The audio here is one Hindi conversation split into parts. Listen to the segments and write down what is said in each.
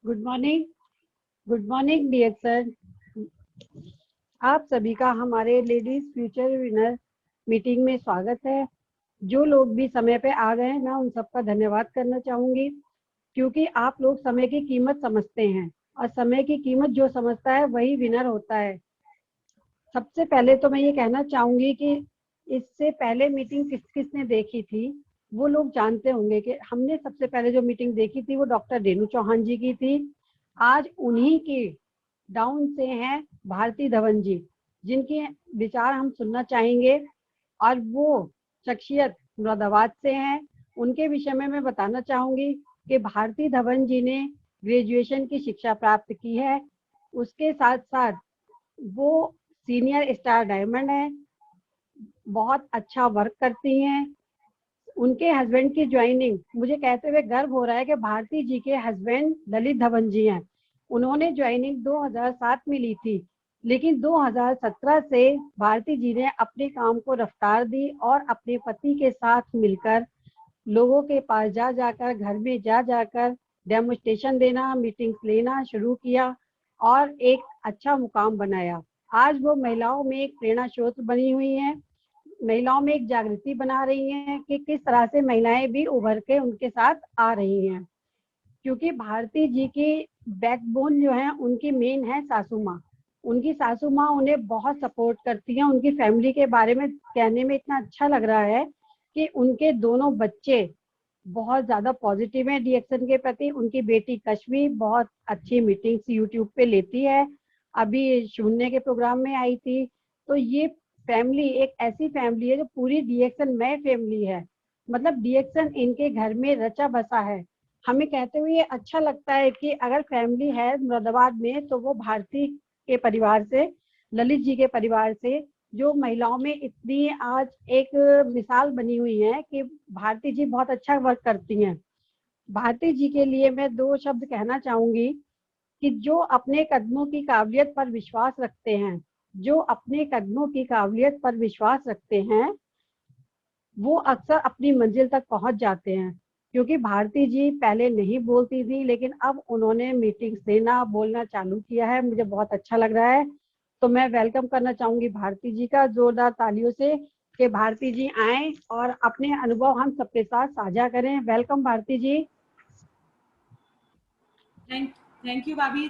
Good morning. Good morning dear sir. आप सभी का हमारे लेडीज फ्यूचर विनर मीटिंग में स्वागत है। जो लोग भी समय पे आ गए हैं, मैं उन सबका धन्यवाद करना चाहूंगी, क्योंकि आप लोग समय की कीमत समझते हैं और समय की कीमत जो समझता है वही विनर होता है। सबसे पहले तो मैं ये कहना चाहूंगी कि इससे पहले मीटिंग किस किसने देखी थी, वो लोग जानते होंगे कि हमने सबसे पहले जो मीटिंग देखी थी वो डॉक्टर रेणु चौहान जी की थी। आज उन्हीं की डाउन से हैं भारती धवन जी, जिनके विचार हम सुनना चाहेंगे। और वो शख्सियत मुरादाबाद से हैं। उनके विषय में मैं बताना चाहूंगी कि भारती धवन जी ने ग्रेजुएशन की शिक्षा प्राप्त की है। उसके साथ साथ वो सीनियर स्टार डायमंड है, बहुत अच्छा वर्क करती हैं। उनके हस्बैंड की ज्वाइनिंग मुझे कहते हुए गर्व हो रहा है कि भारती जी के हस्बैंड ललित धवन जी हैं। उन्होंने ज्वाइनिंग 2007 में ली थी, लेकिन 2017 से भारती जी ने अपने काम को रफ्तार दी और अपने पति के साथ मिलकर लोगों के पास जा जाकर, घर में जा जाकर डेमोस्ट्रेशन देना, मीटिंग्स लेना शुरू किया और एक अच्छा मुकाम बनाया। आज वो महिलाओं में एक प्रेरणा स्रोत बनी हुई है, महिलाओं में एक जागृति बना रही हैं कि किस तरह से महिलाएं भी उभर के उनके साथ आ रही हैं। क्योंकि भारती जी की बैकबोन जो है उनकी मेन है सासू माँ। उनकी सासू माँ उन्हें बहुत सपोर्ट करती हैं। उनकी फैमिली के बारे में कहने में इतना अच्छा लग रहा है कि उनके दोनों बच्चे बहुत ज्यादा पॉजिटिव हैं डीएक्शन के प्रति। उनकी बेटी कश्मी बहुत अच्छी मीटिंग्स यूट्यूब पे लेती है, अभी शून्य के प्रोग्राम में आई थी। तो ये फैमिली एक ऐसी फैमिली है जो पूरी डीएक्शन में फैमिली है, मतलब डीएक्शन इनके घर में रचा बसा है। हमें कहते हुए अच्छा लगता है कि अगर फैमिली है मुरादाबाद में तो वो भारती के परिवार से, ललित जी के परिवार से, जो महिलाओं में इतनी आज एक मिसाल बनी हुई है कि भारती जी बहुत अच्छा वर्क करती हैं। भारती जी के लिए मैं दो शब्द कहना चाहूंगी कि जो अपने कदमों की काबिलियत पर विश्वास रखते हैं, जो अपने कदमों की काबिलियत पर विश्वास रखते हैं, वो अक्सर अपनी मंजिल तक पहुंच जाते हैं। क्योंकि भारती जी पहले नहीं बोलती थी, लेकिन अब उन्होंने मीटिंग्स देना, बोलना चालू किया है। मुझे बहुत अच्छा लग रहा है। तो मैं वेलकम करना चाहूंगी भारती जी का जोरदार तालियों से कि भारती जी आए और अपने अनुभव हम सबके साथ साझा करें। Welcome Bharti ji. Thank you भाभी,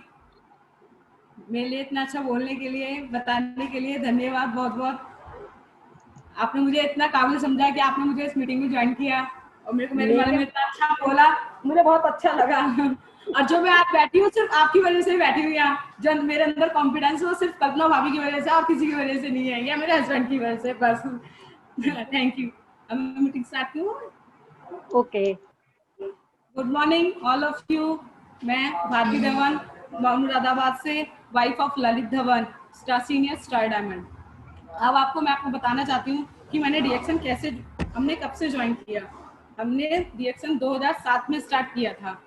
मेरे लिए इतना अच्छा बोलने के लिए, बताने के लिए धन्यवाद बहुत बहुत। आपने मुझे इतना काबिल समझा कि आपने मुझे इस मीटिंग में ज्वाइन किया और मेरे को मेरे बारे में मेरे इतना अच्छा बोला, मुझे बहुत अच्छा लगा। और जो मैं आज बैठी हूँ सिर्फ आपकी वजह से ही बैठी हुई यहाँ। जो मेरे अंदर कॉन्फिडेंस है वो सिर्फ कल्पना भाभी की वजह से और किसी की वजह से नहीं है, या मेरे हस्बैंड की वजह से बस। Thank you. अब मैं मीटिंग स्टार्ट करूँ। Okay. Good morning all of you. मैं भारती धवन, मुरादाबाद से, wife of Lalit Dhawan, star senior star diamond. अब मैं आपको बताना चाहती हूँ कि मैंने डीएक्शन कैसे, हमने कब से ज्वाइन किया। हमने डीएक्शन 2007 में स्टार्ट किया था।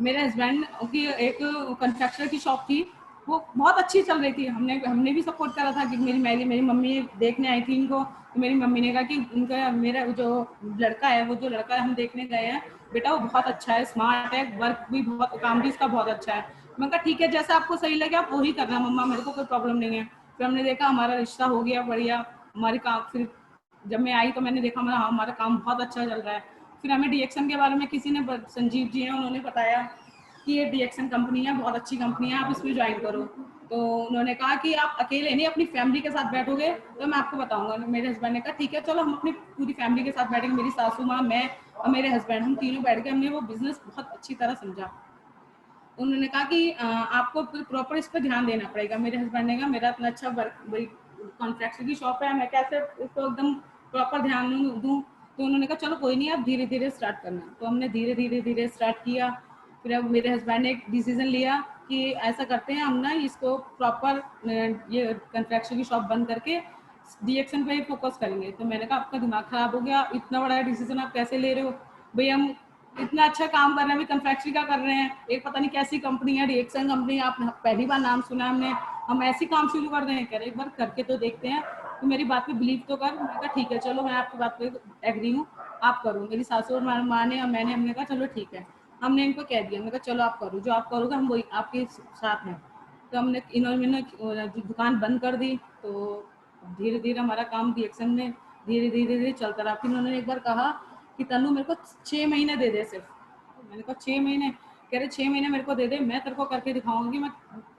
मेरे हस्बैंड की एक कंस्ट्रक्शन की शॉप थी, वो बहुत अच्छी चल रही थी। हमने हमने भी सपोर्ट करा था कि मेरी मम्मी देखने आई थी इनको, तो मेरी मम्मी ने कहा कि उनका मेरा जो लड़का है, वो जो लड़का हम देखने गए हैं बेटा, वो बहुत अच्छा है, स्मार्ट है, वर्क भी बहुत, काम भी इसका बहुत अच्छा है। मैंने कहा ठीक है, जैसा आपको सही लगे आप वही करना मम्मा, मेरे को कोई प्रॉब्लम नहीं है। फिर हमने देखा हमारा रिश्ता हो गया बढ़िया, हमारी काम, फिर जब मैं आई तो मैंने देखा हमारा काम बहुत अच्छा चल रहा है। फिर हमें डीएक्शन के बारे में किसी ने, संजीव जी हैं, उन्होंने बताया कि ये डीएक्शन कंपनी है, बहुत अच्छी कंपनी है, आप इसमें ज्वाइन करो। तो उन्होंने कहा कि आप अकेले नहीं अपनी फैमिली के साथ बैठोगे तो मैं आपको बताऊंगा। मेरे हस्बैंड ने कहा ठीक है चलो, हम अपनी पूरी फैमिली के साथ बैठेंगे, मेरी सासू माँ, मैं और मेरे हस्बैंड, हम तीनों बैठ के हमने वो बिजनेस बहुत अच्छी तरह समझा। उन्होंने कहा कि आपको प्रॉपर इस पर ध्यान देना पड़ेगा। मेरे हस्बैंड ने कहा मेरा इतना अच्छा वर्क कॉन्ट्रैक्टर की शॉप है, मैं कैसे इसको एकदम प्रॉपर ध्यान दूँ। तो उन्होंने कहा चलो कोई नहीं, आप धीरे धीरे स्टार्ट करना। तो हमने धीरे धीरे धीरे स्टार्ट किया। फिर अब मेरे हस्बैंड ने एक डिसीजन लिया कि ऐसा करते हैं, हम ना इसको प्रॉपर ये कंस्ट्रक्शन की शॉप बंद करके डीएक्शन पे ही फोकस करेंगे। तो मैंने कहा आपका दिमाग खराब हो गया, इतना बड़ा डिसीजन आप कैसे ले रहे हो भाई, हम इतना अच्छा काम कर रहे हैं, अभी कंफेक्शनरी का कर रहे हैं, एक पता नहीं कैसी कंपनी है डीएक्शन कंपनी, आप पहली बार नाम सुना हमने, हम ऐसे काम शुरू कर दें। कह रहे एक बार करके तो देखते हैं, तो मेरी बात पे बिलीव तो कर। मैंने कहा ठीक है चलो, मैं आपकी बात पे एग्री हूँ, आप करो। मेरी सासू और माँ ने और मैंने, हमने कहा चलो ठीक है। हमने इनको कह दिया, मैंने कहा चलो आप करो, जो आप करोगे हम वही आपके साथ हैं। तो हमने इन्होंने दुकान बंद कर दी। तो धीरे धीरे हमारा काम रिएक्शन में धीरे धीरे धीरे चलता रहा। फिर उन्होंने एक बार कहा कि तनु मेरे को 6 महीने दे दे सिर्फ। मैंने कहा 6 महीने? कह रहे 6 महीने मेरे को दे दे, मैं तेरे को करके दिखाऊंगी मैं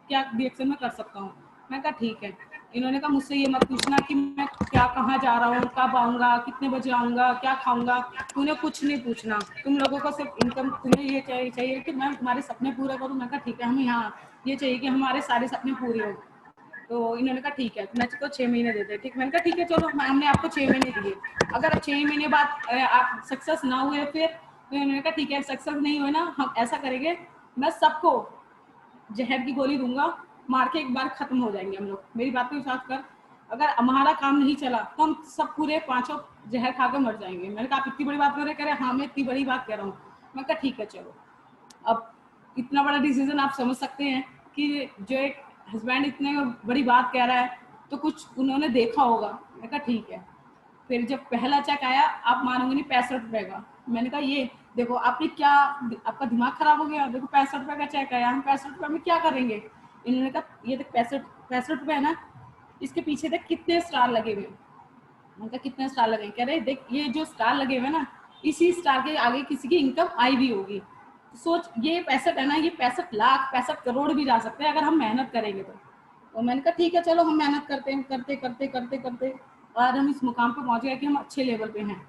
क्या रिएक्शन में कर सकता हूँ। मैं कहा ठीक है। इन्होंने कहा मुझसे ये मत पूछना कि मैं क्या कहाँ जा रहा हूँ, कब आऊँगा, कितने बजे आऊँगा, क्या खाऊंगा, तूने कुछ नहीं पूछना। तुम लोगों को सिर्फ इनकम, तुम्हें ये चाहिए कि मैं तुम्हारे सपने पूरे करूँ। मैं कहा ठीक है, हमें यहाँ ये चाहिए कि हमारे सारे सपने पूरे हो। तो इन्होंने कहा ठीक है, मैं तो 6 महीने देते। ठीक, मैंने कहा ठीक है चलो, हमने आपको 6 महीने दिए। अगर 6 महीने बाद आप सक्सेस ना हुए फिर? तो इन्होंने कहा ठीक है, सक्सेस नहीं हुए ना, हम ऐसा करेंगे, मैं सबको जहर की गोली दूंगा, मार के एक बार खत्म हो जाएंगे हम लोग। मेरी बात पे विश्वास कर, अगर हमारा काम नहीं चला तो हम सब पूरे 5 जहर खा के मर जाएंगे। मैंने कहा आप इतनी बड़ी बात कर रहे? कह रहे हाँ मैं इतनी बड़ी बात कह रहा हूँ। मैं कहा ठीक है चलो। अब इतना बड़ा डिसीजन आप समझ सकते हैं कि जो एक हस्बैंड इतने बड़ी बात कह रहा है तो कुछ उन्होंने देखा होगा। मैंने कहा ठीक है। फिर जब पहला चेक आया, आप मानोगे नहीं, 65 रुपए का। मैंने कहा ये देखो, आपने क्या, आपका दिमाग खराब हो गया? देखो 65 रुपए का चेक आया, हम 65 रुपए में क्या करेंगे? इन्होंने कहा ये देख 65 रुपए है ना, इसके पीछे देख कितने स्टार लगे हुए। मैंने कहा कितने स्टार लगे? कह रहे देख ये जो स्टार लगे हुए ना, इसी स्टार के आगे किसी की इनकम आई भी होगी। तो सोच, ये 65 है ना, ये 65 लाख 65 करोड़ भी जा सकते हैं अगर हम मेहनत करेंगे तो मैंने कहा ठीक है चलो, हम मेहनत करते हैं, करते करते करते करते और हम इस मुकाम पे पहुंच गए कि हम अच्छे लेवल पे हैं।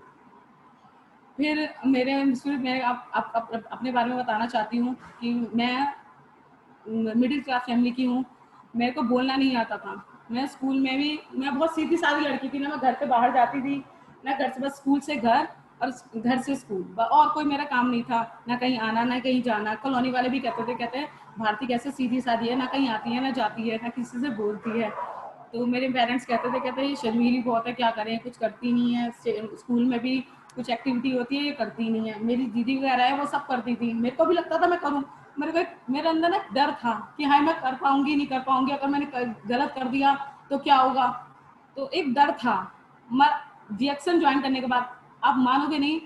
फिर मैं अपने बारे में बताना चाहती हूँ कि मैं मिडिल क्लास फैमिली की हूँ। मेरे को बोलना नहीं आता था। मैं स्कूल में भी, मैं बहुत सीधी सादी लड़की थी ना, मैं घर से बाहर जाती थी ना, घर से बस स्कूल से घर और घर से स्कूल, और कोई मेरा काम नहीं था, ना कहीं आना ना कहीं जाना। कॉलोनी वाले भी कहते भारती कैसे सीधी सादी है, ना कहीं आती है ना जाती है ना किसी से बोलती है। तो मेरे पेरेंट्स कहते ये शर्मीली बहुत है, क्या करें, कुछ करती नहीं है, स्कूल में भी कुछ एक्टिविटी होती है ये करती नहीं है। मेरी दीदी वगैरह है वो सब करती थी, मेरे को भी लगता था मैं करूँ। मेरे अंदर ना डर था कि हाँ मैं कर पाऊंगी नहीं कर पाऊंगी, अगर मैंने गलत कर दिया तो क्या होगा। तो एक डर था। रिएक्शन ज्वाइन करने के बाद आप मानोगे नहीं,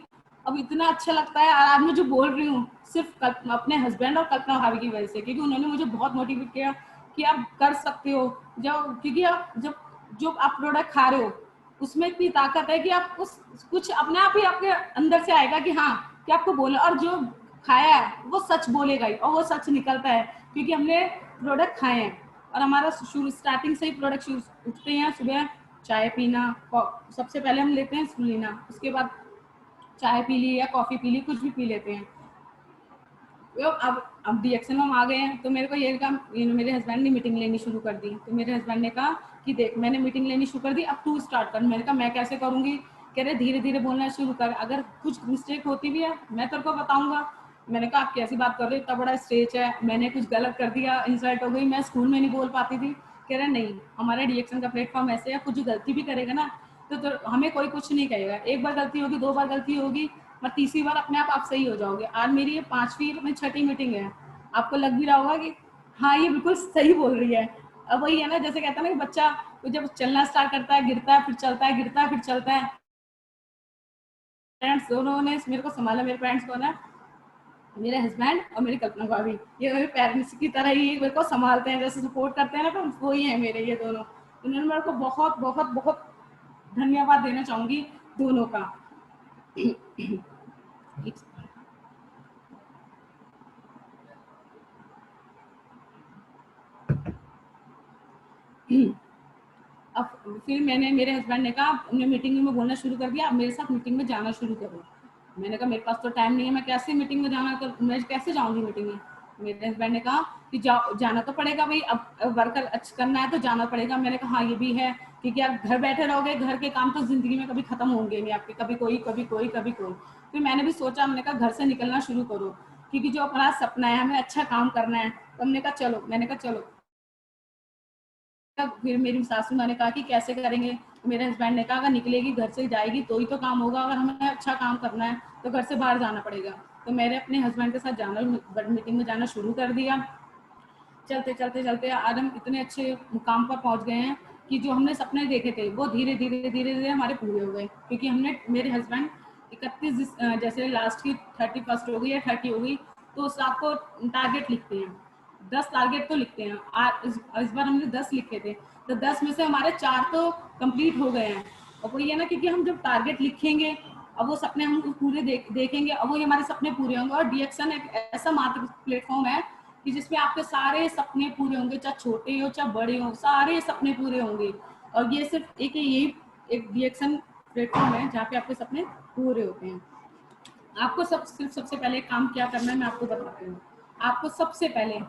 अब इतना अच्छा लगता है। और आज मैं जो बोल रही हूँ सिर्फ अपने हस्बैंड और कल्पना भाभी की वजह से, क्योंकि उन्होंने मुझे बहुत मोटिवेट किया कि आप कर सकते हो। क्योंकि आप जब जो आप प्रोडक्ट खा रहे हो उसमें इतनी ताकत है कि आप कुछ अपने आप ही आपके अंदर से आएगा कि हाँ कि आपको बोलना, और जो खाया है वो सच बोलेगा ही, और वो सच निकलता है क्योंकि हमने प्रोडक्ट खाए हैं। और हमारा शुरू स्टार्टिंग से ही प्रोडक्ट उठते हैं सुबह, चाय पीना, सबसे पहले हम लेते हैं स्पूलिना, उसके बाद चाय पी ली या कॉफी पी ली, कुछ भी पी लेते हैं। अब रिएक्शन में हम आ गए हैं। तो मेरे को ये कहा, मेरे हस्बैंड ने मीटिंग लेनी शुरू कर दी। तो मेरे हस्बैंड ने कहा कि देख मैंने मीटिंग लेनी शुरू कर दी, अब तू स्टार्ट कर। मैंने कहा मैं कैसे करूंगी? कह रहे धीरे धीरे बोलना शुरू कर, अगर कुछ मिस्टेक होती भी है मैं तेरे को बताऊंगा। मैंने कहा आप कैसी बात कर रहे हो, इतना बड़ा स्टेज है, मैंने कुछ गलत कर दिया, इंसल्ट हो गई, मैं स्कूल में नहीं बोल पाती थी। कह रहे नहीं, हमारा रिएक्शन का प्लेटफॉर्म ऐसे है, कुछ गलती भी करेगा ना तो हमें कोई कुछ नहीं कहेगा। एक बार गलती होगी, 2 बार गलती होगी, और तीसरी बार अपने आप सही हो जाओगे। आज मेरी ये 5वीं में 6ठी मीटिंग है। आपको लग भी रहा होगा कि हाँ ये बिल्कुल सही बोल रही है। अब वही है ना, जैसे कहता है ना कि बच्चा तो जब चलना स्टार्ट करता है, गिरता है फिर चलता है, गिरता है फिर चलता है। पेरेंट्स दोनों ने मेरे को संभाला। मेरे पेरेंट्स कौन है? मेरे हस्बैंड और मेरी कल्पना भाभी। ये मेरे पेरेंट्स की तरह ही मेरे को संभालते हैं, जैसे सपोर्ट करते हैं ना, तो वो ही है मेरे ये दोनों। उन्होंने मेरे को बहुत बहुत बहुत धन्यवाद देना चाहूंगी दोनों का। अब फिर मेरे हस्बैंड ने कहा, हमने मीटिंग में बोलना शुरू कर दिया, अब मेरे साथ मीटिंग में जाना शुरू करो। मैंने कहा मेरे पास तो टाइम नहीं है, मैं कैसे मीटिंग में मैं कैसे जाऊंगी मीटिंग में? मेरे हस्बैंड ने कहा कि जाना तो पड़ेगा भाई, अब वर्क करना है तो जाना पड़ेगा। मैंने कहा हाँ ये भी है, क्योंकि आप घर बैठे रहोगे, घर के काम तो जिंदगी में कभी खत्म होंगे नहीं आपके, कभी कोई कभी कोई कभी कोई। फिर मैंने भी सोचा, हमने कहा घर से निकलना शुरू करो, क्योंकि जो अपना सपना है, हमें अच्छा काम करना है। तो हमने कहा चलो, मैंने कहा चलो। फिर मेरी सासू माँ ने कहा कि कैसे करेंगे? मेरे हस्बैंड ने कहा अगर निकलेगी घर से जाएगी तो ही तो काम होगा, अगर हमें अच्छा काम करना है तो घर से बाहर जाना पड़ेगा। तो मैंने अपने हस्बैंड के साथ जाना, मीटिंग में जाना शुरू कर दिया। चलते चलते चलते आज हम इतने अच्छे मुकाम पर पहुंच गए हैं कि जो हमने सपने देखे थे वो धीरे धीरे धीरे धीरे हमारे पूरे हो गए। क्योंकि हमने, मेरे हस्बैंड 31 जैसे लास्ट की 31 हो गई या 30 हो गई, तो उस आपको टारगेट लिखते हैं, 10 टारगेट तो लिखते हैं। इस बार हमने 10 लिखे थे, तो 10 में से हमारे 4 तो कंप्लीट हो गए हैं। और वही है ना, क्योंकि हम जब टारगेट लिखेंगे, अब वो सपने हम पूरे देखेंगे, अब वो हमारे सपने पूरे होंगे। और डीएक्शन एक ऐसा मात्र प्लेटफॉर्म है कि जिसमें आपके सारे सपने पूरे होंगे, चाहे छोटे हो चाहे बड़े हो, सारे सपने पूरे होंगे। और ये सिर्फ यही एक डीएक्शन प्लेटफॉर्म है जहाँ पे आपके सपने पूरे होते हैं। आपको सबसे पहले काम क्या करना है मैं आपको बताती हूँ। आपको सबसे पहले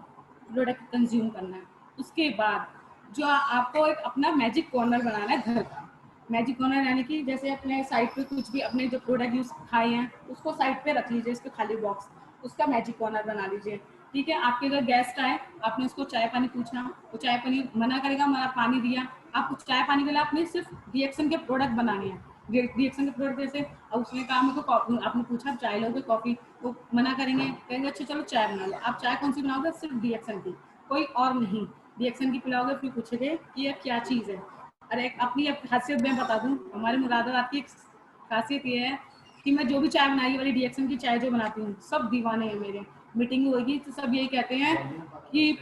प्रोडक्ट कंज्यूम करना है, उसके बाद जो आपको एक अपना मैजिक कॉर्नर बनाना है घर का। मैजिक कॉर्नर यानी कि जैसे अपने साइड पे कुछ भी अपने जो प्रोडक्ट यूज खाए हैं उसको साइड पे रख लीजिए, इसके खाली बॉक्स, उसका मैजिक कॉर्नर बना लीजिए। ठीक है, आपके अगर गेस्ट आए, आपने उसको चाय पानी पूछना, वो चाय पानी मना करेगा, मना पानी दिया, आपको चाय पानी के लिए आपने सिर्फ रिएक्शन के प्रोडक्ट बनाने हैं। रिएक्शन के प्रोडक्ट जैसे, अब उसने कहा मेरे को आपने पूछा चाय लोगे कॉफी, तो मना करेंगे, कहेंगे अच्छा चलो चाय बना लो। आप चाय कौन सी बनाओगे? सिर्फ रिएक्शन की, कोई और नहीं। रिएक्शन की पिलाओगे, फिर पूछोगे कि ये क्या चीज़ है। अरे अपनी खासियत मैं बता दूं, हमारे मुरादाबाद की खासियत ये है कि मैं जो भी चाय बनाई वाली रिएक्शन की चाय जो बनाती हूँ, सब दीवाने हैं मेरे। मीटिंग होगी तो सब यही कहते हैं कि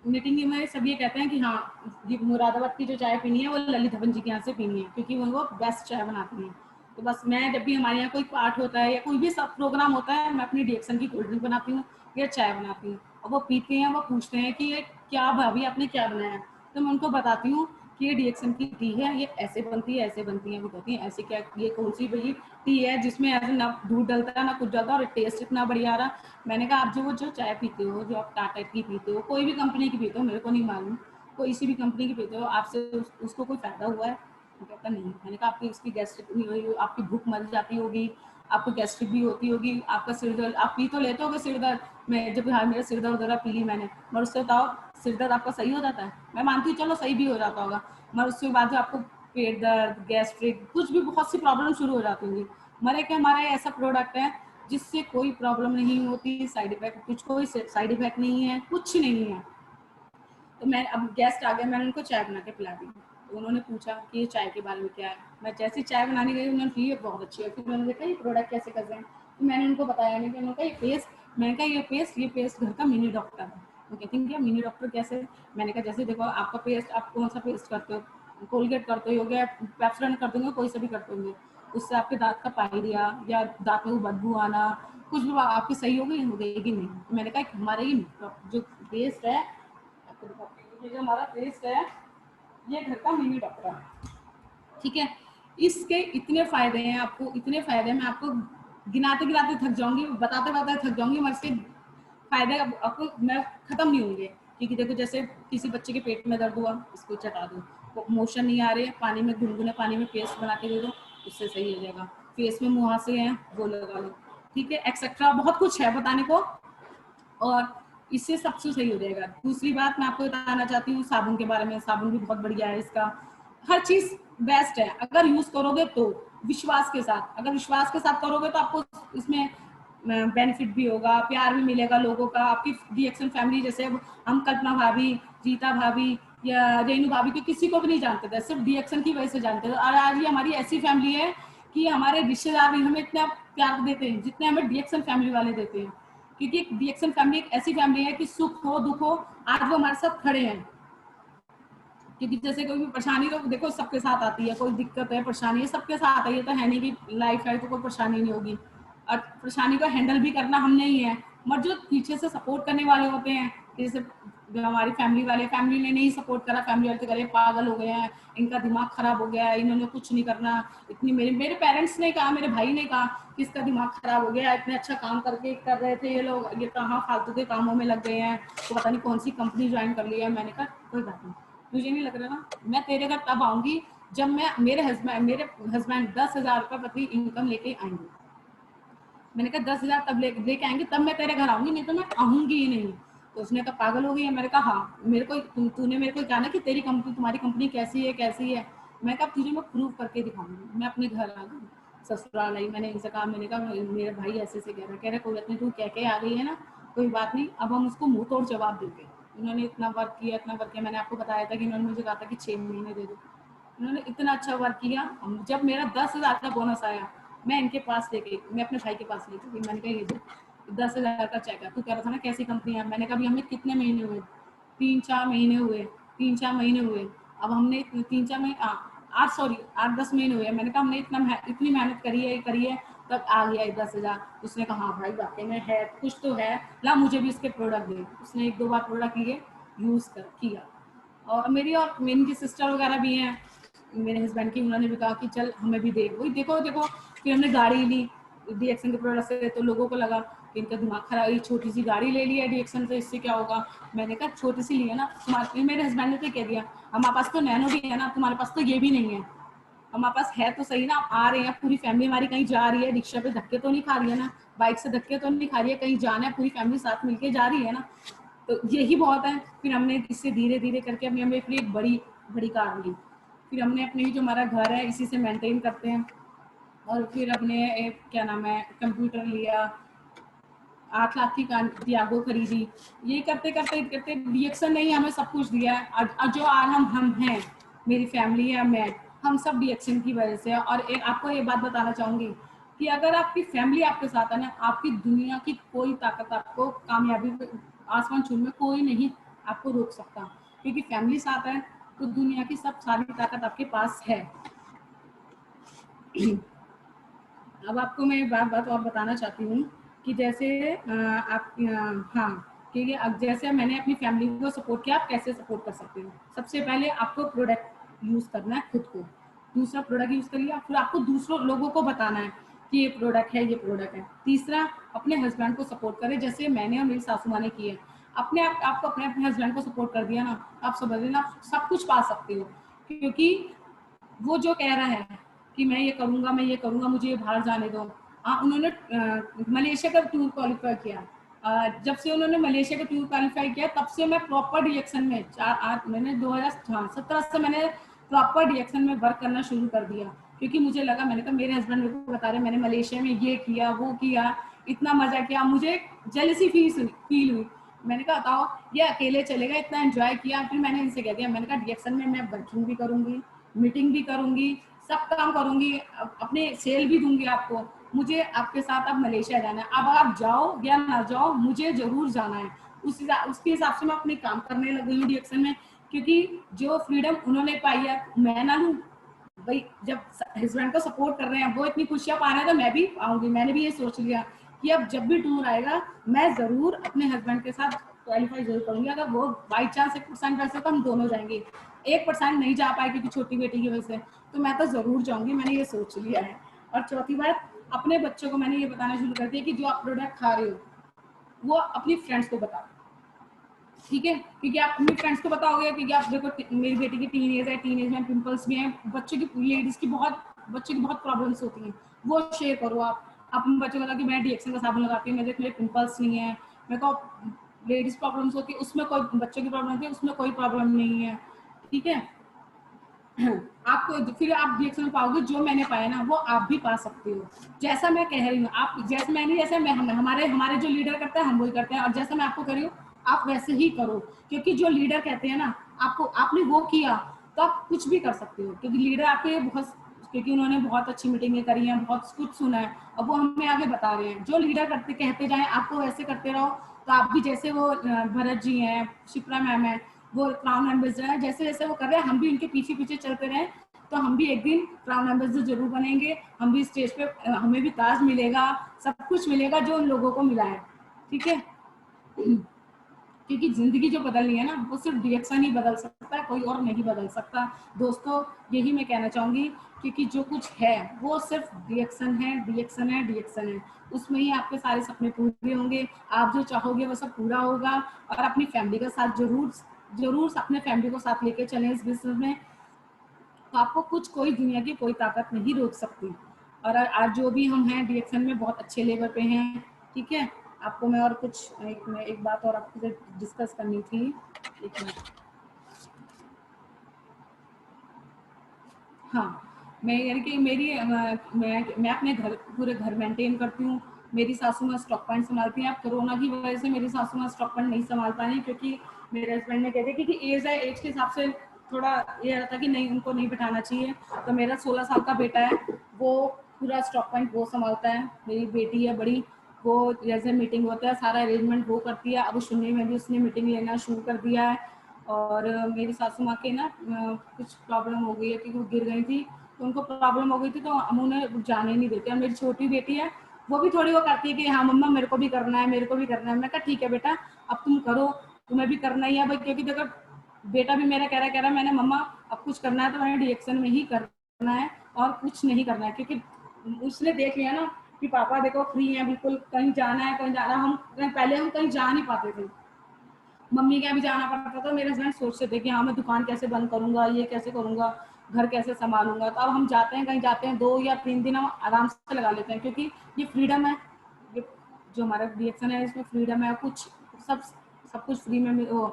मीटिंग में सब ये कहते हैं कि हाँ, ये मुरादाबाद की जो चाय पीनी है वो ललित धवन जी के यहाँ से पीनी है, क्योंकि वो बेस्ट चाय बनाती हैं। तो बस मैं जब भी हमारे यहाँ कोई पाठ होता है या कोई भी सब प्रोग्राम होता है, मैं अपनी रिएक्शन की कोल्ड ड्रिंक बनाती हूँ या चाय बनाती हूँ। और वो पीते हैं, वो पूछते हैं कि ये क्या भाभी आपने क्या बनाया है, तो मैं उनको बताती हूँ कि ये रिएक्शन की टी है, ये ऐसे बनती है ऐसे बनती है। वो कहती है ऐसे क्या, ये कौन सी भाई टी है जिसमें ऐसे ना दूध डलता है ना कुछ डलता है और टेस्ट इतना बढ़िया आ रहा। मैंने कहा आप जो चाय पीते हो, जो आप टाटा की पीते हो, कोई भी कंपनी की पीते हो, मेरे को नहीं मालूम, कोई इसी भी कंपनी की पीते हो, आपसे उसको कोई फायदा हुआ है? वो कहता नहीं। मैंने कहा आपकी इसकी गैस्ट्रिक नहीं हुई, आपकी भूख मर जाती होगी, आपको गैस्ट्रिक भी होती होगी, आपका सिर दर्द, आप पी तो लेते होगे सिर दर्द। मैं जब हाँ मेरा सिर दर्द हो रहा पी ली मैंने, मगर उससे बताओ सिर दर्द आपका सही हो जाता है? मैं मानती हूँ चलो सही भी हो जाता होगा, मगर उसके बाद जो आपको पेट दर्द, गैस्ट्रिक, कुछ भी बहुत सी प्रॉब्लम शुरू हो जाती होंगी। मरे कि हमारा ऐसा प्रोडक्ट है जिससे कोई प्रॉब्लम नहीं होती, साइड इफेक्ट कुछ, कोई साइड इफेक्ट नहीं है, कुछ नहीं है। तो मैं, अब गेस्ट आ गए, मैंने उनको चाय बना के पिला दी। तो उन्होंने पूछा कि ये चाय के बारे में क्या है। मैं जैसे चाय बनाने गई, उन्होंने कही ये बहुत अच्छी है। फिर उन्होंने देखा ये प्रोडक्ट कैसे कर रहे हैं, तो मैंने उनको बताया नहीं। उन्होंने कहा ये पेस्ट, मैंने कहा ये पेस्ट घर का मिनी डॉक्टर है। वो कहती हैं क्या मिनी डॉक्टर कैसे? मैंने कहा जैसे देखो आपका पेस्ट, आप कौन सा पेस्ट करते हो, कोलगेट करते हो गया, पेप्सोडेंट करते होंगे, कोई सा भी करते होंगे, उससे आपके दांत का पायरिया या दांत में बदबू आना, कुछ भी आपकी सही हो गई कि नहीं? तो मैंने कहा हमारा ये जो पेस्ट है, ये जो हमारा पेस्ट है, ये घर का मिनी डॉक्टर है। ठीक है, इसके इतने फायदे हैं, आपको इतने फायदे हैं, मैं आपको गिनाते गिनाते थक जाऊंगी, बताते बताते थक जाऊंगी, मगर इसके फायदे आपको मैं खत्म नहीं होंगे। क्योंकि देखो जैसे किसी बच्चे के पेट में दर्द हुआ, इसको चटा दो, मोशन नहीं आ रहे, पानी में गुनगुने पानी में पेस्ट बना के दे दो, उससे सही हो जाएगा। फेस में मुहासे हैं वो लगा लो, ठीक है, एक्सेट्रा बहुत कुछ है बताने को, और इससे सबसे सही हो जाएगा। दूसरी बात मैं आपको बताना चाहती हूँ साबुन के बारे में। साबुन भी बहुत बढ़िया है, इसका हर चीज बेस्ट है। अगर यूज करोगे तो विश्वास के साथ, अगर विश्वास के साथ करोगे तो आपको इसमें बेनिफिट भी होगा, प्यार भी मिलेगा लोगों का। आपकी रिएक्शन फैमिली, जैसे हम कल्पना भाभी, जीता भाभी या रेनू भाभी को किसी को भी नहीं जानते थे, सिर्फ रिएक्शन की वजह से जानते थे। और आज ये हमारी ऐसी फैमिली है कि हमारे रिश्तेदार भी हमें इतना प्यार देते हैं जितने हमें रिएक्शन फैमिली वाले देते हैं। क्योंकि एक रिएक्शन फैमिली एक ऐसी फैमिली है कि सुख हो दुख हो आज वो हमारे साथ खड़े हैं। क्योंकि जैसे कोई भी परेशानी तो देखो सबके साथ आती है, कोई दिक्कत है परेशानी है सबके साथ है, ये तो है नहीं कि लाइफ है तो कोई परेशानी नहीं होगी। और परेशानी को हैंडल भी करना हमने ही है, मगर जो पीछे से सपोर्ट करने वाले होते हैं, जैसे हमारी फैमिली वाले, फैमिली ने नहीं सपोर्ट करा, फैमिली वाले तो करे पागल हो गए हैं, इनका दिमाग खराब हो गया है, इन्होंने कुछ नहीं करना। इतनी मेरे पेरेंट्स ने कहा, मेरे भाई ने कहा कि इसका दिमाग खराब हो गया, इतने अच्छा काम करके कर रहे थे ये लोग, ये कहाँ फालतू के कामों में लग गए हैं, तो पता नहीं कौन सी कंपनी ज्वाइन कर ली है। मैंने कहा कोई बात नहीं, तुझे नहीं लग रहा ना, मैं तेरे घर तब आऊंगी जब मैं मेरे हस्बैंड 10,000 रुपये प्रति इनकम लेके आएंगे। मैंने कहा 10,000 तब लेके आएंगे तब मैं तेरे घर आऊंगी, नहीं तो मैं आऊंगी ही नहीं। तो उसने कहा पागल हो गई है? मैंने कहा हाँ, मेरे को तूने मेरे को कहा ना कि तेरी कंपनी, तुम्हारी कंपनी कैसी है कैसी है। मैं कहा तुझे मैं प्रूव करके दिखाऊंगी। मैं अपने घर आ गई, ससुराल आई, मैंने इनसे कहा, मैंने कहा मेरा भाई ऐसे से कह रहा कोई बात नहीं, तू कह के आ गई है ना, कोई बात नहीं, अब हम उसको मुंह तोड़ जवाब देंगे। उन्होंने इतना वर्क किया, इतना वर्क किया, मैंने आपको बताया था कि उन्होंने मुझे कहा था कि 6 महीने दे दो। उन्होंने इतना अच्छा वर्क किया। जब मेरा 10,000 का बोनस आया, मैं इनके पास लेके, मैं अपने भाई के पास लेके गई, मैंने कहा ये दो, 10,000 का चेक है। तू कह रहा था ना कैसी कंपनी है, मैंने कहा अभी हमें कितने महीने हुए, 3-4 महीने हुए, 3-4 महीने हुए, अब हमने 3-4 महीने 8-10 महीने हुए, मैंने कहा हमने इतनी मेहनत करी है तब आ गया 10,000। उसने कहा हाँ भाई वाकई में है, कुछ तो है, ला मुझे भी इसके प्रोडक्ट दे। उसने 1-2 बार प्रोडक्ट लिए, यूज़ किया। और मेरी की सिस्टर वगैरह भी हैं मेरे हस्बैंड की, उन्होंने भी कहा कि चल हमें भी दे, वही देखो देखो। फिर हमने गाड़ी ली डीएक्सन के प्रोडक्ट से, तो लोगों को लगा कि इनका दिमाग खराब, ये छोटी सी गाड़ी ले ली है डीएक्सन से, इससे क्या होगा। मैंने कहा छोटी सी ली है ना तुम्हारे, मेरे हस्बैंड ने तो कह दिया हमारे पास तो नैनो भी है ना, तुम्हारे पास तो ये भी नहीं है। हमारे पास है तो सही ना, आ रहे हैं पूरी फैमिली हमारी कहीं जा रही है, रिक्शा पे धक्के तो नहीं खा रही है ना, बाइक से धक्के तो नहीं खा रही है, कहीं जाना है पूरी फैमिली साथ मिलके जा रही है ना, तो यही बहुत है। फिर हमने इससे धीरे धीरे करके हमने अपनी एक बड़ी बड़ी कार ली। फिर हमने अपने जो हमारा घर है इसी से मेंटेन करते हैं। और फिर अपने क्या नाम है कंप्यूटर लिया, 8 लाख की टियागो खरीदी। ये करते करते करते डीएक्सन ने ही हमें सब कुछ दिया है। जो आज हम हैं, मेरी फैमिली है, मैं, हम सब डीएक्सन की वजह से। और एक आपको ये बात बताना चाहूंगी कि अगर आपकी फैमिली आपके साथ है ना, आपकी दुनिया की कोई ताकत आपको कामयाबी आसमान छूने में कोई नहीं आपको रोक सकता, क्योंकि फैमिली साथ है तो दुनिया की सब सारी ताकत आपके पास है। अब आपको मैं एक बात और बताना चाहती हूँ कि जैसे आप हाँ, कि अब जैसे मैंने अपनी फैमिली को सपोर्ट किया, आप कैसे सपोर्ट कर सकते हो। सबसे पहले आपको प्रोडक्ट यूज करना है खुद को, दूसरा प्रोडक्ट यूज कर लिया, फिर आपको दूसरों लोगों को बताना है कि ये प्रोडक्ट है, ये प्रोडक्ट है। तीसरा, अपने हस्बैंड को सपोर्ट करें, जैसे मैंने और मेरी सासू माँ ने किया। आपको अपने हस्बैंड को सपोर्ट कर दिया ना, आप समझ लेना सब कुछ पा सकते हो। क्योंकि वो जो कह रहा है कि मैं ये करूंगा, मैं ये करूंगा, मुझे ये बाहर जाने दो। हाँ, उन्होंने मलेशिया का टूर क्वालिफाई किया। जब से उन्होंने मलेशिया का टूर क्वालिफाई किया तब से मैं प्रॉपर रिएक्शन में मैंने 2017 से मैंने प्रॉपर रिएक्शन में वर्क करना शुरू कर दिया। क्योंकि मुझे लगा, मैंने कहा मेरे हस्बैंड मेरे को बता रहे मैंने मलेशिया में ये किया, वो किया, इतना मजा किया, मुझे जेलसी फील हुई। मैंने कहा बताओ, ये अकेले चले गए, इतना एंजॉय किया। फिर मैंने इनसे कह दिया, मैंने कहा रिएक्शन में मैं वर्किंग भी करूंगी, मीटिंग भी करूंगी, सब काम करूंगी, अपने सेल भी दूंगी आपको। मुझे आपके साथ अब मलेशिया जाना है, अब आप जाओ या ना जाओ, मुझे जरूर जाना है। उसके हिसाब से मैं अपने काम करने लग गई हूँ रिएक्शन में। क्योंकि जो फ्रीडम उन्होंने पाई है मैं ना लूँ भाई, जब हस्बैंड को सपोर्ट कर रहे हैं, वो इतनी खुशियां पा रहे हैं, तो मैं भी पाऊंगी। मैंने भी ये सोच लिया कि अब जब भी टूर आएगा मैं जरूर अपने हस्बैंड के साथ क्वालिफाई जरूर करूंगी। अगर वो बाई चांस 1% वैसे तो हम दोनों जाएंगे, 1% नहीं जा पाए क्योंकि छोटी बेटी की वजह से, तो मैं तो जरूर जाऊंगी, मैंने ये सोच लिया है। और चौथी बात, अपने बच्चों को मैंने ये बताना शुरू कर दिया कि जो आप प्रोडक्ट खा रहे हो वो अपनी फ्रेंड्स को बताओ, ठीक है। क्योंकि आप अपनी फ्रेंड्स को बताओगे, क्योंकि आप देखो मेरी बेटी की टीनेज है, टीनेज में पिंपल्स भी हैं, बच्चों की लेडीज की बच्चों की बहुत प्रॉब्लम्स होती हैं, वो शेयर करो। आप अपने बच्चों को कि मैं डीएक्सन का साबुन लगाती हूँ, मेरे पिंपल्स नहीं है। मेरे को लेडीज प्रॉब्लम्स होती है, उसमें कोई, बच्चों की प्रॉब्लम होती है उसमें कोई प्रॉब्लम नहीं है, ठीक है। आपको फिर आप रिएक्शन पाओगे, जो मैंने पाया ना वो आप भी पा सकते हो। जैसा मैं कह रही हूँ, आप जैसे मैंने, जैसे मैं हमारे जो लीडर करता है हम वही करते हैं, और जैसा मैं आपको कर रही हूँ आप वैसे ही करो। क्योंकि जो लीडर कहते हैं ना, आपने वो किया तो आप कुछ भी कर सकते हो। क्योंकि लीडर आपके बहुत, क्योंकि उन्होंने बहुत अच्छी मीटिंगें करी हैं, बहुत कुछ सुना है, अब वो हमें आगे बता रहे हैं। जो लीडर कहते जाए आपको वैसे करते रहो, तो आप भी जैसे वो भरत जी हैं, शिप्रा मैम है, वो क्राउन एम्बेसडर है, जैसे जैसे वो कर रहे हैं हम भी इनके पीछे पीछे चलते रहे, तो हम भी एक दिन क्राउन एम्बेसडर जरूर बनेंगे। हम भी स्टेज पे हमें भी ताज मिलेगा, सब कुछ मिलेगा जो उन लोगों को मिला है, ठीक है। क्योंकि जिंदगी जो बदलनी है ना, वो सिर्फ रिएक्शन ही बदल सकता है, कोई और नहीं बदल सकता। दोस्तों, यही मैं कहना चाहूंगी, क्योंकि जो कुछ है वो सिर्फ रिएक्शन है, रिएक्शन है, रिएक्शन है। उसमें ही आपके सारे सपने पूरे होंगे, आप जो चाहोगे वो सब पूरा होगा। और अपनी फैमिली का साथ जरूर अपने फैमिली को साथ लेके चलें इस बिजनेस में, तो आपको कोई दुनिया की कोई ताकत नहीं रोक सकती। और आज जो भी हम हैं रिएक्शन में बहुत अच्छे लेवल पे हैं, ठीक है। आपको मैं और कुछ एक बात और आपसे डिस्कस करनी थी, एक मिनट। हाँ, मैं यानी कि मैं अपने पूरे घर मेंटेन करती हूँ। मेरी सासू माँ स्टॉक पॉइंट संभालती हैं। अब कोरोना की वजह से मेरी सासू माँ स्टॉक पॉइंट नहीं संभाल पाई, क्योंकि मेरे हस्बैंड ने कहते कि एज है, एज के हिसाब से थोड़ा ये रहता कि नहीं, उनको नहीं बिठाना चाहिए। तो मेरा 16 साल का बेटा है, वो पूरा स्टॉक पॉइंट वो संभालता है। मेरी बेटी है बड़ी, वो जैसे मीटिंग होता है सारा अरेंजमेंट वो करती है। अब सुनने में भी उसने मीटिंग लेना शुरू कर दिया है। और मेरी सासू माँ के ना कुछ प्रॉब्लम हो गई है कि वो गिर गई थी, तो उनको प्रॉब्लम हो गई थी, तो हम उन्हें जाने नहीं देते। और मेरी छोटी बेटी है, वो भी थोड़ी वो करती है कि हाँ मम्मा मेरे को भी करना है, मेरे को भी करना है। मैंने कहा ठीक है बेटा, अब तुम करो, तुम्हें भी करना ही है भाई, क्योंकि देखो बेटा भी मेरा कह रहा है मैंने मम्मा अब कुछ करना है तो मैंने डीएक्शन में ही करना है और कुछ नहीं करना है। क्योंकि उसने देख लिया ना कि पापा देखो फ्री है बिल्कुल, कहीं जाना है कहीं जाना, हम पहले हम कहीं जा नहीं पाते थे, मम्मी के यहाँ भी जाना पड़ता था। मेरे हस्बैंड सोचते थे कि हाँ मैं दुकान कैसे बंद करूंगा, ये कैसे करूंगा, घर कैसे संभालूंगा। तो अब हम जाते हैं, कहीं जाते हैं 2 या 3 दिन हम आराम से लगा लेते हैं, क्योंकि ये फ्रीडम है, ये जो हमारा रिएक्शन है इसमें फ्रीडम है। कुछ सब सब कुछ फ्री में हो,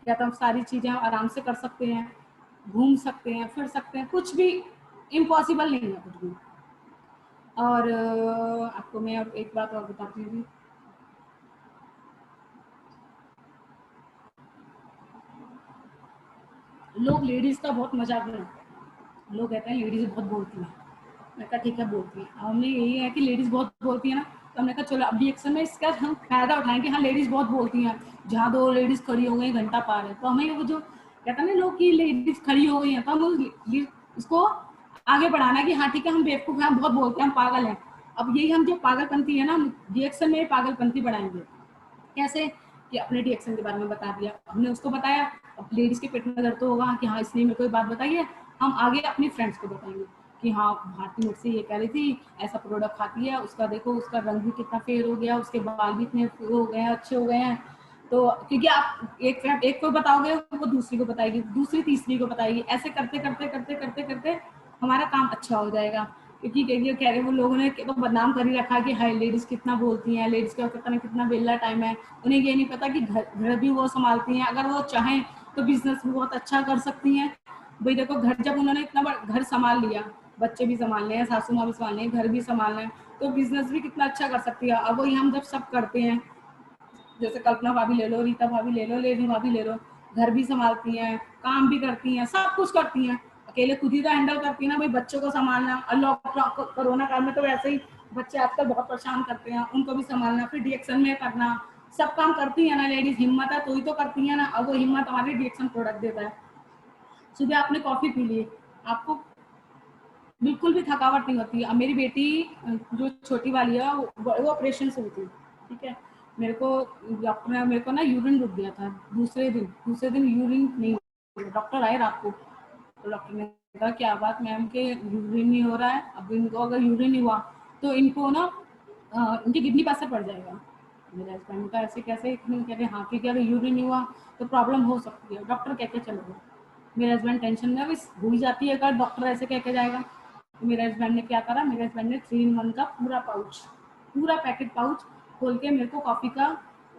या तो हम सारी चीज़ें आराम से कर सकते हैं, घूम सकते हैं, फिर सकते हैं, कुछ भी इम्पॉसिबल नहीं है कुछ भी। और आपको मैं अब एक बात और बताती हूँ, लोग लेडीज का बहुत मजाक बनाते हैं। लोग कहते हैं लेडीज बहुत बोलती हैं। मैंने कहा ठीक है बोलती है, हमने यही है कि लेडीज बहुत बोलती है ना, तो हमने कहा चलो अब रिएक्शन में इसका हम फायदा उठाएं कि हाँ लेडीज बहुत बोलती हैं। जहाँ 2 लेडीज खड़ी हो गई घंटा पार है, तो हमें वो जो कहते हैं ना लोग कि लेडीज खड़ी हो गई हैं, तो हम इसको आगे बढ़ाना है कि हाँ ठीक है हम बेवकूफ हैं, हम बहुत बोलते हैं, हम पागल हैं। अब यही हम जो पागलपंथी है ना, रिएक्शन में पागलपंथी बढ़ाएंगे। कैसे कि अपने रिएक्शन के बारे में बता दिया, हमने उसको बताया। अब लेडीज के पेट में दर्द तो होगा कि हाँ इसने मेरे को बात बताई है, हम आगे अपनी फ्रेंड्स को बताएंगे कि हाँ भारती मुझसे ये कह रही थी, ऐसा प्रोडक्ट खाती है, उसका देखो उसका रंग भी कितना फेयर हो गया, उसके बाल भी इतने हो गए हैं, अच्छे हो गए हैं। तो क्योंकि आप एक को बताओगे, वो दूसरी को बताएगी, दूसरी तीसरी को बताएगी, ऐसे करते करते करते करते करते हमारा काम अच्छा हो जाएगा। क्योंकि कह रहे वो लोगों ने तो बदनाम कर ही रखा है कि हाय लेडीज कितना बोलती हैं, लेडीज का पता नहीं कितना बेला टाइम है। उन्हें ये नहीं पता कि घर भी वो संभालती हैं, अगर वो चाहें तो बिजनेस भी बहुत अच्छा कर सकती हैं। भाई देखो घर जब उन्होंने इतना बड़ा घर संभाल लिया, बच्चे भी संभालने हैं, सासू माँ भी संभालने हैं, घर भी संभालना है, तो बिजनेस भी कितना अच्छा कर सकती है। अब वही हम जब सब करते हैं, जैसे कल्पना भाभी ले लो, रीता भाभी ले लो, लेडी भाभी ले लो, घर भी संभालती हैं, काम भी करती हैं, सब कुछ करती हैं, अकेले खुद ही तो हैंडल करती है ना भाई, बच्चों को संभालना। और लॉकडाउन कोरोना काल में तो वैसे ही बच्चे आजकल बहुत परेशान करते हैं, उनको भी संभालना, फिर डिएक्शन में करना, सब काम करती है ना लेडीज। हिम्मत है तो ही तो करती है ना। अब वो हिम्मत हमारे डिएक्शन प्रोडक्ट देता है। सुबह आपने कॉफी पी ली, आपको बिल्कुल भी थकावट नहीं होती। अब मेरी बेटी जो छोटी वाली है वो ऑपरेशन से हुई थी, ठीक है, मेरे को डॉक्टर ने, मेरे को ना यूरिन रुक गया था दूसरे दिन यूरिन नहीं, डॉक्टर आए रात को, तो डॉक्टर ने कहा क्या बात मैम के यूरिन नहीं हो रहा है, अब इनको अगर यूरिन नहीं हुआ तो इनको ना इनकी किडनी पर असर पड़ जाएगा। मेरे हस्बैंड का ऐसे कैसे, कह रहे हाँ क्योंकि अगर यूरिन नहीं हुआ तो प्रॉब्लम हो सकती है, डॉक्टर कह के चलो गए। मेरे हस्बैंड टेंशन में हो ही जाती है अगर डॉक्टर ऐसे कह के जाएगा। तो मेरे हस्बैंड ने क्या करा, मेरे हस्बैंड ने 3 in 1 का पूरा पाउच, पूरा पैकेट पाउच खोल के मेरे को कॉफी का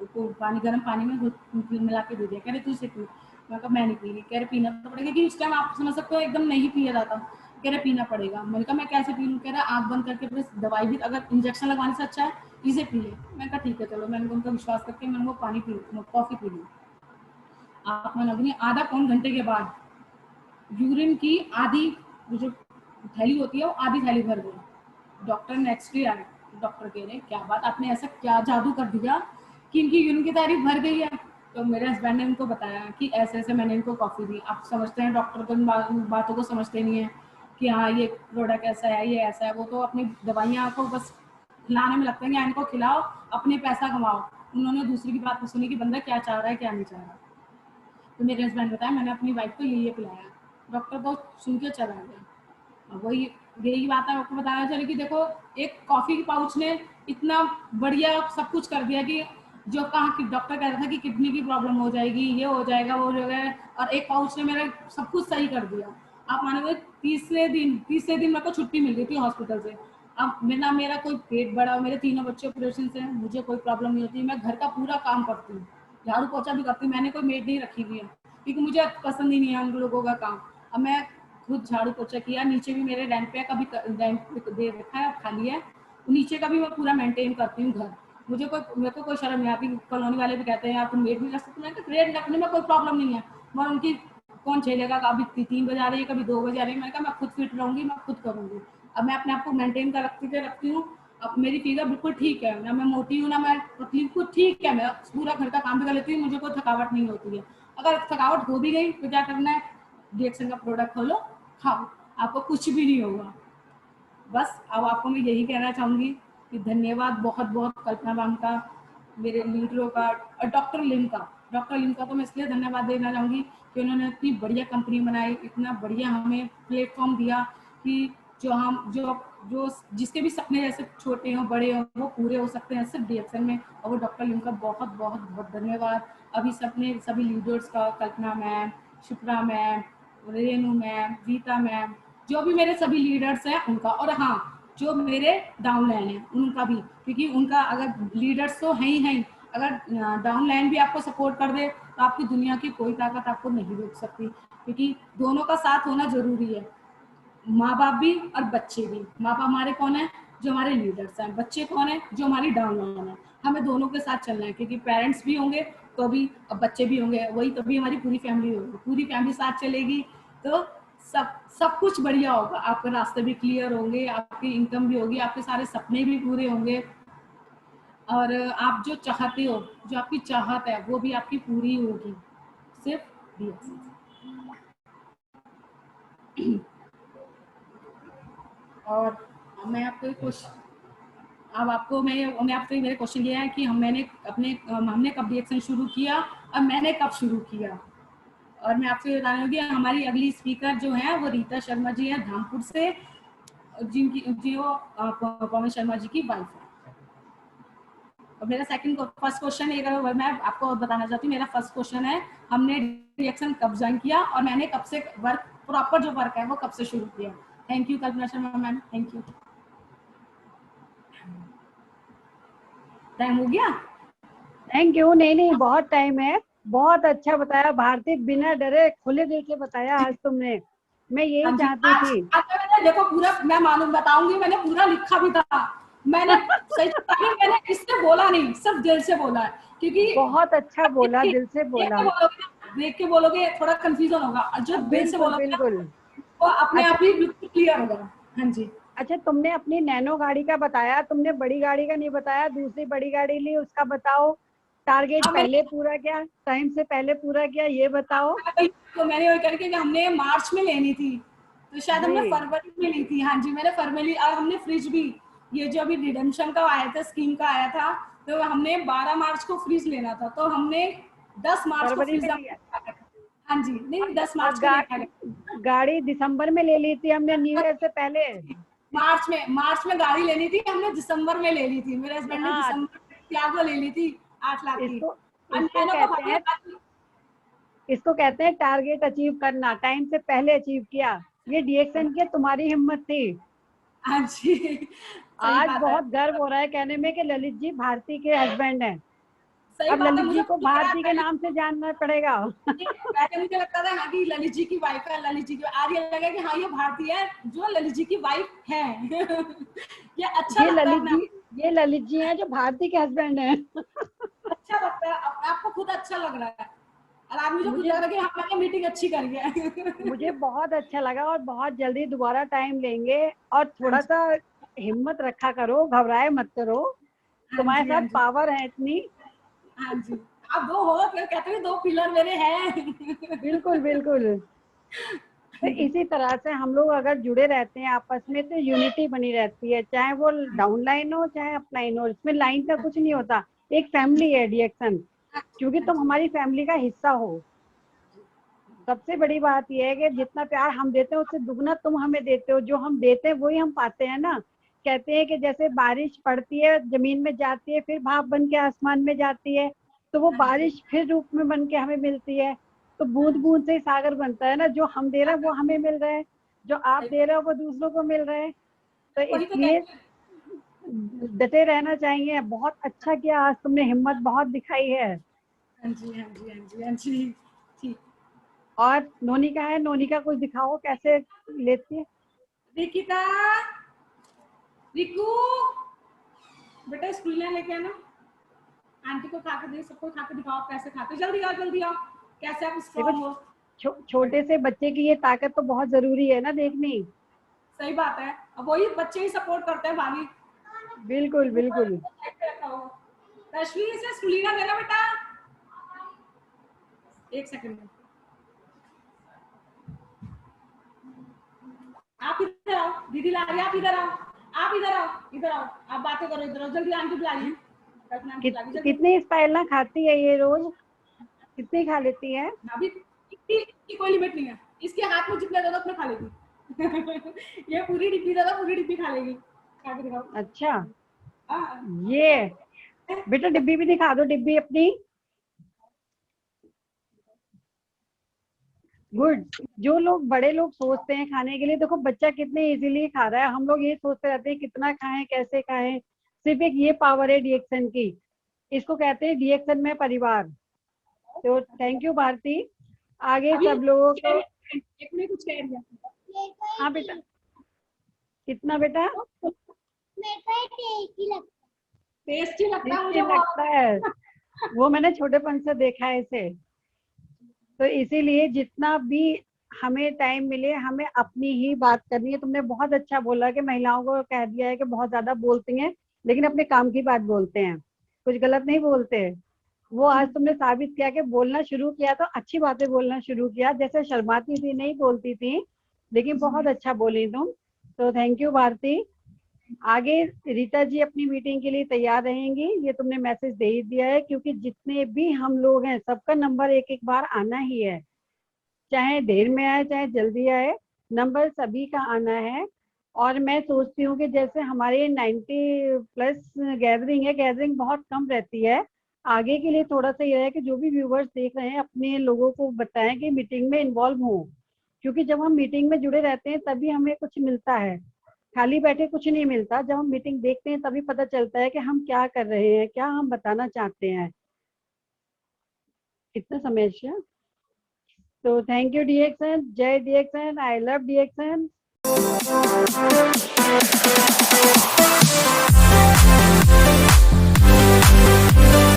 तो पानी, गर्म पानी में मिला के दे दिया, कह रहे तू इसे पी। मैं कहा मैं नहीं पी रही। कह रहे पीना तो पड़ेगा, कि उस टाइम आप समझ सकते हो एकदम नहीं पिया जाता। कह रहे पीना पड़ेगा। मैंने कहा मैं कैसे पी लूँ? कह रहा आँख बंद करके प्लस दवाई भी, अगर इंजेक्शन लगवाने से अच्छा है इसे पी ले। मैंने कहा ठीक है चलो, मैंने उनका विश्वास करके मैंने वो पानी पी, कॉफी पी ली। आप मानोगे आधा पौन घंटे के बाद यूरिन की आधी जो थैली होती है वो आधी थैली भर गई। डॉक्टर नेक्स्ट डे आए, डॉक्टर कह रहे क्या बात, आपने ऐसा क्या जादू कर दिया कि इनकी यूरिन की थैली भर गई है? तो मेरे हस्बैंड ने उनको बताया कि ऐसे ऐसे मैंने इनको कॉफी दी। आप समझते हैं डॉक्टर तो इन बातों को समझते नहीं है कि हाँ ये प्रोडक्ट ऐसा है, ये ऐसा है। वो तो अपनी दवाइयाँ को बस खिलाने में लगते हैं, इनको खिलाओ अपने पैसा कमाओ। उन्होंने दूसरी की बात सुनी कि बंदा क्या चाह रहा है क्या नहीं चाह रहा। तो मेरे हस्बैंड बताया मैंने अपनी वाइफ को ये पिलाया। डॉक्टर तो सुन के चला गया। अब वही यही बात है आपको बताना चले कि देखो एक कॉफी के पाउच ने इतना बढ़िया सब कुछ कर दिया कि जो कहा कि डॉक्टर कह रहा था कि किडनी की प्रॉब्लम हो जाएगी, ये हो जाएगा, वो हो जाएगा, और एक पाउच ने मेरा सब कुछ सही कर दिया। आप मानोगे तीसरे दिन मेरे को छुट्टी मिल गई थी हॉस्पिटल से। अब मेरा कोई पेट बड़ा, मेरे 3 बच्चे ऑपरेशन से, मुझे कोई प्रॉब्लम नहीं होती, मैं घर का पूरा काम करती हूँ, झाड़ू पोछा भी करती हूँ। मैंने कोई मेड नहीं रखी हुई है क्योंकि मुझे पसंद ही नहीं है उन लोगों का काम। अब मैं खुद झाड़ू पोछा किया, नीचे भी मेरे रेंट पे कभी रेंट दे रखा है, खाली है, नीचे का भी मैं पूरा मेंटेन करती हूँ घर। मेरे को कोई शर्म नहीं आती। कॉलोनी वाले भी कहते हैं यार तुम मेड नहीं रख सकते, मैं मेड रखने में कोई प्रॉब्लम नहीं है, मगर उनकी कौन झेलेगा, कभी 3 बजे आ रही है, कभी 2 बजे आ रही है। मैंने कहा मैं खुद फिट रहूंगी, मैं खुद करूंगी। अब मैं अपने आप को मेंटेन कर रखती हूँ। अब मेरी फिगर बिल्कुल ठीक है, ना मैं मोटी हूँ ना मैं पतली हूँ, कुछ ठीक है, मैं पूरा घर का काम भी कर लेती हूँ, मुझे कोई थकावट नहीं होती है। अगर थकावट हो भी गई तो क्या करना है, DXN का प्रोडक्ट खोलो, खाओ, आपको कुछ भी नहीं होगा। बस अब आपको मैं यही कहना चाहूँगी कि धन्यवाद बहुत बहुत कल्पना मैम का, मेरे लीडरों का, और डॉक्टर लिम का तो मैं इसलिए धन्यवाद देना चाहूँगी कि उन्होंने इतनी बढ़िया कंपनी बनाई, इतना बढ़िया हमें प्लेटफॉर्म दिया कि जो हम जो जो जिसके भी सपने जैसे छोटे हों बड़े हों वो पूरे हो सकते हैं सिर्फ DXN में। और वो डॉक्टर लिम का बहुत बहुत बहुत धन्यवाद। अभी सभी लीडर्स का, Kalpana ma'am, Shipra ma'am, Renu ma'am, Rita ma'am, जो भी मेरे सभी लीडर्स हैं उनका, और हाँ जो मेरे डाउनलाइन हैं उनका भी, क्योंकि उनका अगर लीडर्स तो हैं ही हैं, अगर डाउनलाइन भी आपको सपोर्ट कर दे तो आपकी दुनिया की कोई ताकत आपको नहीं रोक सकती, क्योंकि दोनों का साथ होना जरूरी है। माँ बाप भी और बच्चे भी। माँ बाप हमारे कौन है, जो हमारे लीडर्स हैं, बच्चे कौन है, जो हमारी डाउनलाइन है। हमें दोनों के साथ चलना है, क्योंकि पेरेंट्स भी होंगे तो भी, अब बच्चे भी होंगे, वही तभी हमारी पूरी फैमिली होगी। पूरी फैमिली साथ चलेगी तो सब सब कुछ बढ़िया होगा। आपके रास्ते भी क्लियर होंगे, आपकी इनकम भी होगी, आपके सारे सपने भी पूरे होंगे, और आप जो चाहते हो, जो आपकी चाहत है वो भी आपकी पूरी होगी, सिर्फ DXN से। और मैं आपको एक क्वेश्चन, अब आपको मैं आपसे मेरे क्वेश्चन ये है कि हमने कब DXN शुरू किया और मैंने कब शुरू किया। और मैं आपसे बताना होगी, हमारी अगली स्पीकर जो है वो रीता शर्मा जी हैं धामपुर से, जो पवन शर्मा जी की वाइफ है। और मेरा फर्स्ट क्वेश्चन ये, मैं आपको बताना चाहती हूँ, मेरा फर्स्ट क्वेश्चन है, हमने DXN कब ज्वाइन किया और मैंने कब से वर्क, प्रॉपर जो वर्क है वो कब से शुरू किया। Thank you Kalpana Sharma ma'am, thank you. Time हो गया? Thank you. नहीं नहीं, बहुत टाइम है। बहुत अच्छा बताया भारती, बिना डरे खुले दिल से बताया आज तुमने। मैं यही चाहती थी। मैंने देखो पूरा, मैं मालूम बताऊंगी, मैंने पूरा लिखा भी था। मैंने सही मैंने इससे बोला नहीं, सिर्फ दिल से बोला है, क्योंकि बहुत अच्छा बोला, दिल से बोला। देख के बोलोगे थोड़ा कंफ्यूजन होगा, और जो दिल से बिल्कुल बोलोगे बिल्कुल। वो अपने अच्छा आप ही बिल्कुल क्लियर होगा। हाँ जी। अच्छा, तुमने अपनी नैनो गाड़ी का बताया, तुमने बड़ी गाड़ी का नहीं बताया। दूसरी बड़ी गाड़ी ली, उसका बताओ। टारगेट हाँ, पहले पूरा किया, टाइम से पहले पूरा किया, ये बताओ। तो मैंने वही करके कि हमने मार्च में लेनी थी, तो शायद हमने जी, फरवरी में ली थी। हाँ जी, मैंने फरवरी, और हमने फ्रिज भी, ये जो अभी रिडेम्पशन का आया था, स्कीम का आया था, तो हमने 12 मार्च को फ्रिज लेना था, तो हमने 10 मार्च को फरवरी फ्रिज। में लिया। हाँ जी, नहीं 10 और मार्च को लेके आ गए। गाड़ी दिसंबर में ले ली थी हमने, न्यू ईयर से पहले। मार्च में गाड़ी लेनी थी, हमने दिसंबर में ले ली थी, मेरे हस्बैंड ने हाँ, दिसंबर में त्यागो ले ली थी 8 लाख की। इसको और इसको नैनो को कहते भैया हैं इसको कहते हैं टारगेट अचीव करना, टाइम से पहले अचीव किया। ये DXN की तुम्हारी हिम्मत थी। हाँ जी, सही आज बात है। बहुत गर्व हो रहा है कहने में कि ललित जी भारती के हस्बैंड हैं। सही अब बात है, ललित मुझे जी को लग रहा है भारती के नाम से जानना पड़ेगा। पहले मुझे लगता था हाँ कि ललित जी की वाइफ है, ललित जी की, आज ये लगा कि हाँ ये भारतीय है जो ललित जी की वाइफ है। ये अच्छा ये लगता है ललित अपने आप जी ये ललित जी हैं जो भारती के हस्बैंड हैं। को, अच्छा लगता है अपने आप को, खुद अच्छा लग रहा है, और आज मुझे खुद मुझे लग रहा है कि हाँ मैंने मीटिंग अच्छी करी है। मुझे बहुत अच्छा लगा, और बहुत जल्दी दोबारा टाइम लेंगे। और हाँ थोड़ा जी, सा हिम्मत रखा करो, घबराए मत करो। हाँ तुम्हारे जी, हाँ साथ जी, पावर है इतनी। हाँ जी। आप दो हो, फिर कहते हैं 2 पिलर मेरे हैं। बिल्कुल बिल्कुल। तो इसी तरह से हम लोग अगर जुड़े रहते हैं आपस में तो यूनिटी बनी रहती है, चाहे वो डाउन लाइन हो चाहे अप लाइन हो, इसमें लाइन का कुछ नहीं होता। एक फैमिली है DXN, क्योंकि हाँ तुम जी, हमारी फैमिली का हिस्सा हो। सबसे बड़ी बात यह है कि जितना प्यार हम देते हैं उससे दुगना तुम हमें देते हो। जो हम देते हैं वही हम पाते हैं ना। कहते हैं कि जैसे बारिश पड़ती है, जमीन में जाती है, फिर भाप बन के आसमान में जाती है, तो वो हाँ जी, बारिश फिर रूप में बन के हमें मिलती है। तो हाँ बूंद जी, बूंद से ही सागर बनता है ना। जो हम दे रहे हैं वो हमें मिल रहा है, जो आप सही दे बात। रहे हो वो दूसरों को मिल रहा है। तो वही तो इसलिए कहते हैं। डटे रहना चाहिए। बहुत अच्छा किया, आज तुमने हिम्मत बहुत दिखाई है। हाँ जी, हाँ जी, हाँ जी, हाँ जी, ठीक। और नोनिका है, नोनिका कुछ दिखाओ कैसे लेती है। रिकिता, रिकू, बेटा स्कूल लेके आना, आंटी को खा के दे, सबको खा के दिखाओ कैसे खाते, जल्दी आओ जल्दी आओ, कैसे आप देखो, स्ट्रॉन्ग हो। छोटे से बच्चे की ये ताकत तो बहुत जरूरी है ना देखनी। सही बात है, अब वही बच्चे ही सपोर्ट करते हैं भाभी। बिल्कुल बिल्कुल। रश्मि से सुलीना देना बेटा, एक सेकंड में। आप इधर आओ, दीदी ला रही है, आप इधर आओ, आप इधर आओ, इधर आओ, आप बातें करो, इधर आओ जल्दी, आंटी बुला रही है। कितनी स्पाइरला खाती है ये रोज, कितनी खा लेती है? अभी इसकी कोई लिमिट नहीं है, इसके हाथ में जितना ज्यादा उतना खा लेगी। ये पूरी डिब्बी ज्यादा, पूरी डिब्बी खा लेगी। खा के दिखाओ। अच्छा, ये बेटा डिब्बी भी दिखा दो, डिब्बी अपनी। गुड। जो लोग बड़े लोग सोचते हैं खाने के लिए, देखो बच्चा कितने इजीली खा रहा है, हम लोग ये सोचते रहते हैं कितना खाएं कैसे खाएं। सिर्फ एक ये पावर है डीएक्सन की, इसको कहते हैं डीएक्सन में परिवार। तो थैंक यू भारती। आगे सब लोगों को कुछ कह रही है। हाँ बेटा, कितना बेटा? टेस्टी लगता है, वो मैंने छोटेपन से देखा है इसे। तो इसीलिए जितना भी हमें टाइम मिले, हमें अपनी ही बात करनी है। तुमने बहुत अच्छा बोला कि महिलाओं को कह दिया है कि बहुत ज्यादा बोलती हैं, लेकिन अपने काम की बात बोलते हैं, कुछ गलत नहीं बोलते। वो आज तुमने साबित किया कि बोलना शुरू किया तो अच्छी बातें बोलना शुरू किया। जैसे शर्माती थी, नहीं बोलती थी, लेकिन बहुत अच्छा बोली तुम। तो थैंक यू भारती। आगे रीता जी अपनी मीटिंग के लिए तैयार रहेंगी, ये तुमने मैसेज दे ही दिया है, क्योंकि जितने भी हम लोग हैं सबका नंबर एक एक बार आना ही है, चाहे देर में आए चाहे जल्दी आए, नंबर सभी का आना है। और मैं सोचती हूँ कि जैसे हमारे 90+ गैदरिंग है, गैदरिंग बहुत कम रहती है। आगे के लिए थोड़ा सा ये है कि जो भी व्यूवर्स देख रहे हैं अपने लोगों को बताएं कि मीटिंग में इन्वॉल्व हो, क्योंकि जब हम मीटिंग में जुड़े रहते हैं तभी हमें कुछ मिलता है, खाली बैठे कुछ नहीं मिलता। जब हम मीटिंग देखते हैं तभी पता चलता है कि हम क्या कर रहे हैं, क्या हम बताना चाहते हैं। कितना समय है? तो थैंक यू डीएक्सन, जय डीएक्सन, आई लव डीएक्सन।